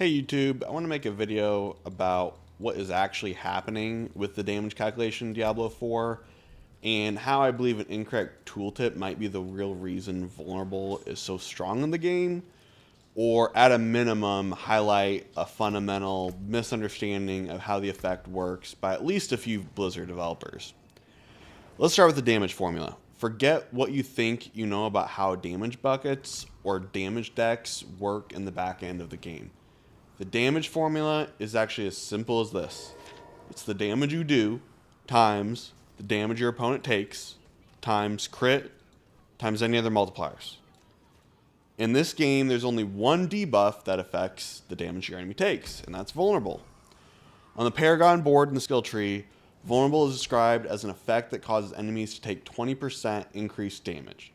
Hey YouTube, I want to make a video about what is actually happening with the damage calculation in Diablo 4 and how I believe an incorrect tooltip might be the real reason Vulnerable is so strong in the game, or at a minimum highlight a fundamental misunderstanding of how the effect works by at least a few Blizzard developers. Let's start with the damage formula. Forget what you think you know about how damage buckets or damage decks work in the back end of the game. The damage formula is actually as simple as this. It's the damage you do times the damage your opponent takes times crit times any other multipliers. In this game, there's only one debuff that affects the damage your enemy takes, and that's Vulnerable. On the Paragon board in the skill tree, Vulnerable is described as an effect that causes enemies to take 20% increased damage.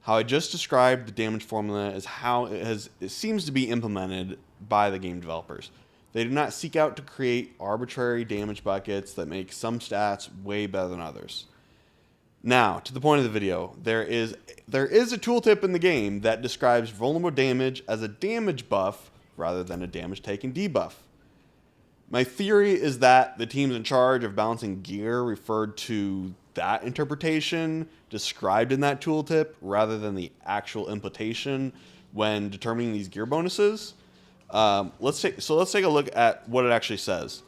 How I just described the damage formula is how it seems to be implemented by the game developers. They do not seek out to create arbitrary damage buckets that make some stats way better than others. Now, to the point of the video, there is a tooltip in the game that describes vulnerable damage as a damage buff rather than a damage taken debuff. My theory is that the teams in charge of balancing gear referred to that interpretation described in that tooltip rather than the actual implication when determining these gear bonuses. Let's take a look at what it actually says.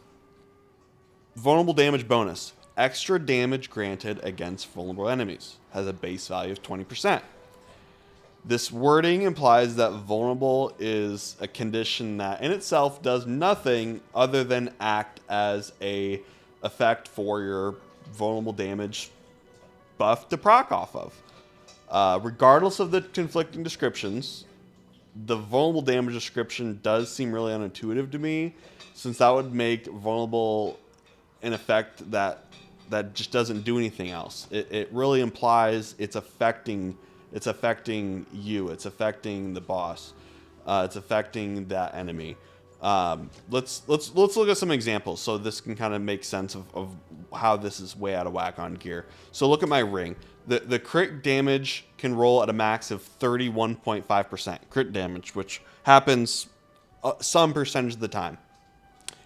Vulnerable damage bonus. Extra damage granted against vulnerable enemies. Has a base value of 20%. This wording implies that vulnerable is a condition that in itself does nothing other than act as a effect for your vulnerable damage buff to proc off of. Regardless of the conflicting descriptions, the vulnerable damage description does seem really unintuitive to me, since that would make vulnerable an effect that just doesn't do anything else. It really implies it's affecting you, it's affecting the boss, it's affecting that enemy. Let's look at some examples so this can kind of make sense of how this is way out of whack on gear. So look at my ring. The crit damage can roll at a max of 31.5% crit damage, which happens some percentage of the time.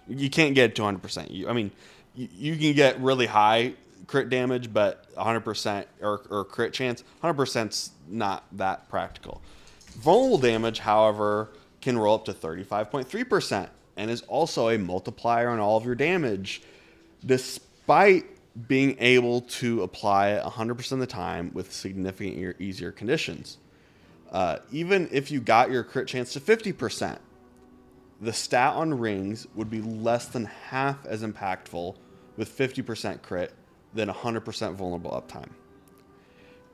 You can't get it to 100%. You can get really high crit damage, but 100% or crit chance, 100%'s not that practical. Vulnerable damage, however, can roll up to 35.3% and is also a multiplier on all of your damage, despite being able to apply it 100% of the time with significantly easier conditions. Even if you got your crit chance to 50%, the stat on rings would be less than half as impactful with 50% crit than 100% vulnerable uptime.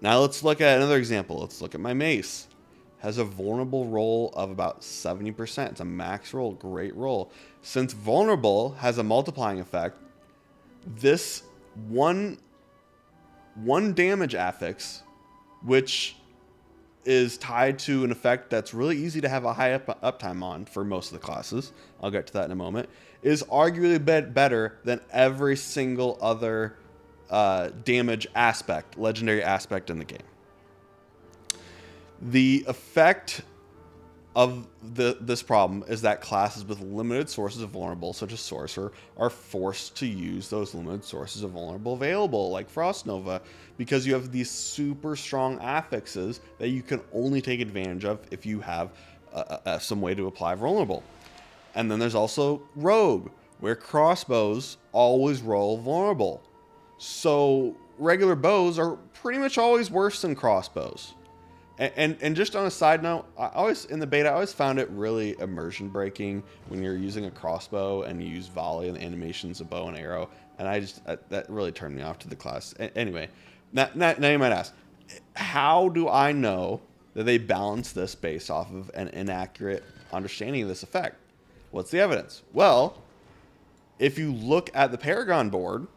Now let's look at another example. Let's look at my mace. Has a vulnerable roll of about 70%. It's a max roll, great roll. Since vulnerable has a multiplying effect, this one damage affix, which is tied to an effect that's really easy to have a high uptime on for most of the classes, I'll get to that in a moment, is arguably better than every single other damage aspect, legendary aspect in the game. The effect of this problem is that classes with limited sources of vulnerable, such as Sorcerer, are forced to use those limited sources of vulnerable available, like Frost Nova, because you have these super strong affixes that you can only take advantage of if you have some way to apply vulnerable. And then there's also Rogue, where crossbows always roll vulnerable. So regular bows are pretty much always worse than crossbows. And just on a side note, in the beta, I always found it really immersion breaking when you're using a crossbow and you use volley and the animations of bow and arrow. And that really turned me off to the class. Anyway, now you might ask, how do I know that they balance this based off of an inaccurate understanding of this effect? What's the evidence? Well, if you look at the Paragon board,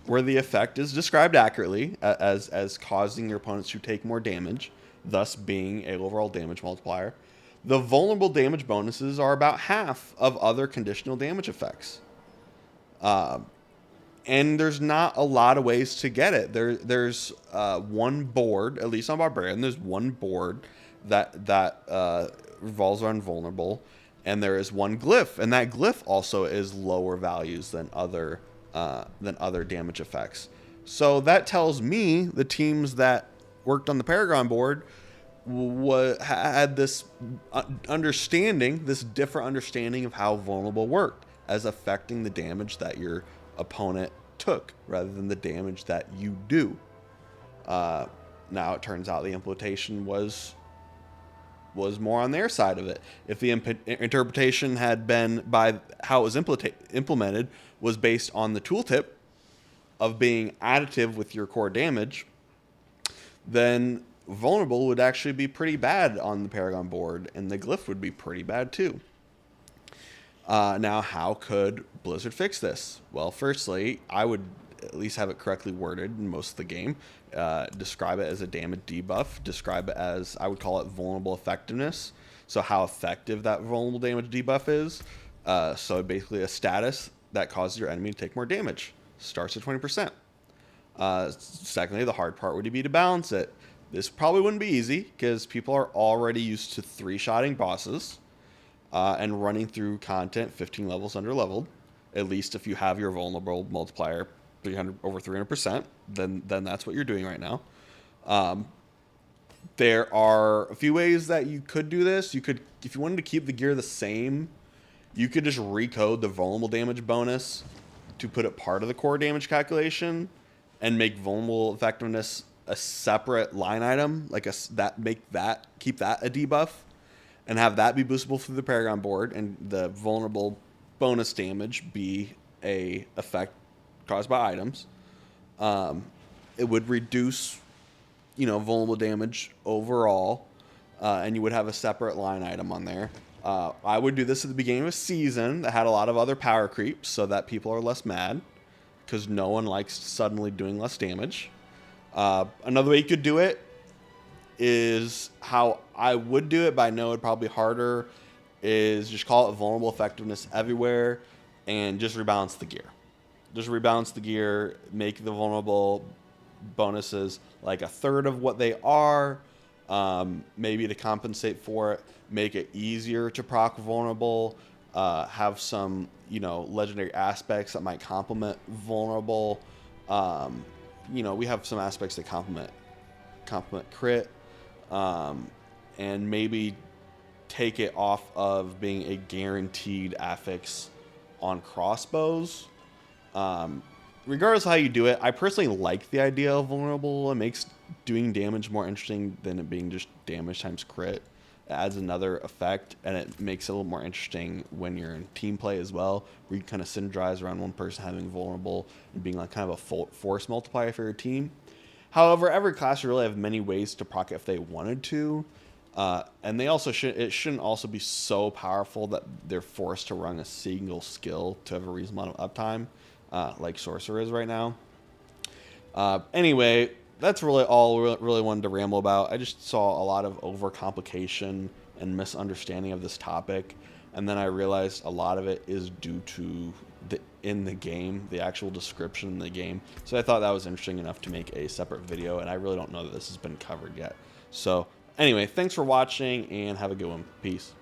where the effect is described accurately as causing your opponents to take more damage, thus being an overall damage multiplier, the vulnerable damage bonuses are about half of other conditional damage effects. And there's not a lot of ways to get it. There's one board, at least on Barbarian, there's one board that revolves around vulnerable. and there is one glyph, and that glyph also is lower values than other damage effects. So that tells me the teams that worked on the Paragon board had this understanding, this different understanding of how vulnerable worked, as affecting the damage that your opponent took rather than the damage that you do. Now it turns out the implementation was more on their side of it. If the interpretation had been by how it was implemented was based on the tooltip of being additive with your core damage, then vulnerable would actually be pretty bad on the Paragon board, and the glyph would be pretty bad too. Now, how could Blizzard fix this? Well, firstly, I would at least have it correctly worded in most of the game. Describe it as a damage debuff. Describe it as, I would call it vulnerable effectiveness. So how effective that vulnerable damage debuff is. So basically a status that causes your enemy to take more damage. Starts at 20%. Secondly, the hard part would be to balance it. This probably wouldn't be easy because people are already used to 3-shotting bosses and running through content 15 levels under leveled. At least if you have your vulnerable multiplier 300 over 300%, then that's what you're doing right now. There are a few ways that you could do this. You could, if you wanted to keep the gear the same, you could just recode the vulnerable damage bonus to put it part of the core damage calculation and make vulnerable effectiveness a separate line item, like keep that a debuff and have that be boostable through the Paragon board, and the vulnerable bonus damage be a effect caused by items. It would reduce, vulnerable damage overall, and you would have a separate line item on there. I would do this at the beginning of a season that had a lot of other power creeps so that people are less mad, because no one likes suddenly doing less damage. Another way you could do it is how I would do it, but I know it'd probably be harder, is just call it vulnerable effectiveness everywhere and just rebalance the gear. Just rebalance the gear, make the vulnerable bonuses like a third of what they are, maybe to compensate for it, make it easier to proc vulnerable, have some, legendary aspects that might complement vulnerable. We have some aspects that complement crit, and maybe take it off of being a guaranteed affix on crossbows. Regardless of how you do it, I personally like the idea of vulnerable. It makes doing damage more interesting than it being just damage times crit. It adds another effect, and it makes it a little more interesting when you're in team play as well, where you kind of synergize around one person having vulnerable and being like kind of a force multiplier for your team. However, every class would really have many ways to proc it if they wanted to. And they also shouldn't also be so powerful that they're forced to run a single skill to have a reasonable amount of uptime, like Sorcerer is right now. Anyway, that's really all really wanted to ramble about. I just saw a lot of overcomplication and misunderstanding of this topic, and then I realized a lot of it is due to the actual description in the game. So I thought that was interesting enough to make a separate video, and I really don't know that this has been covered yet. So anyway, thanks for watching, and have a good one. Peace.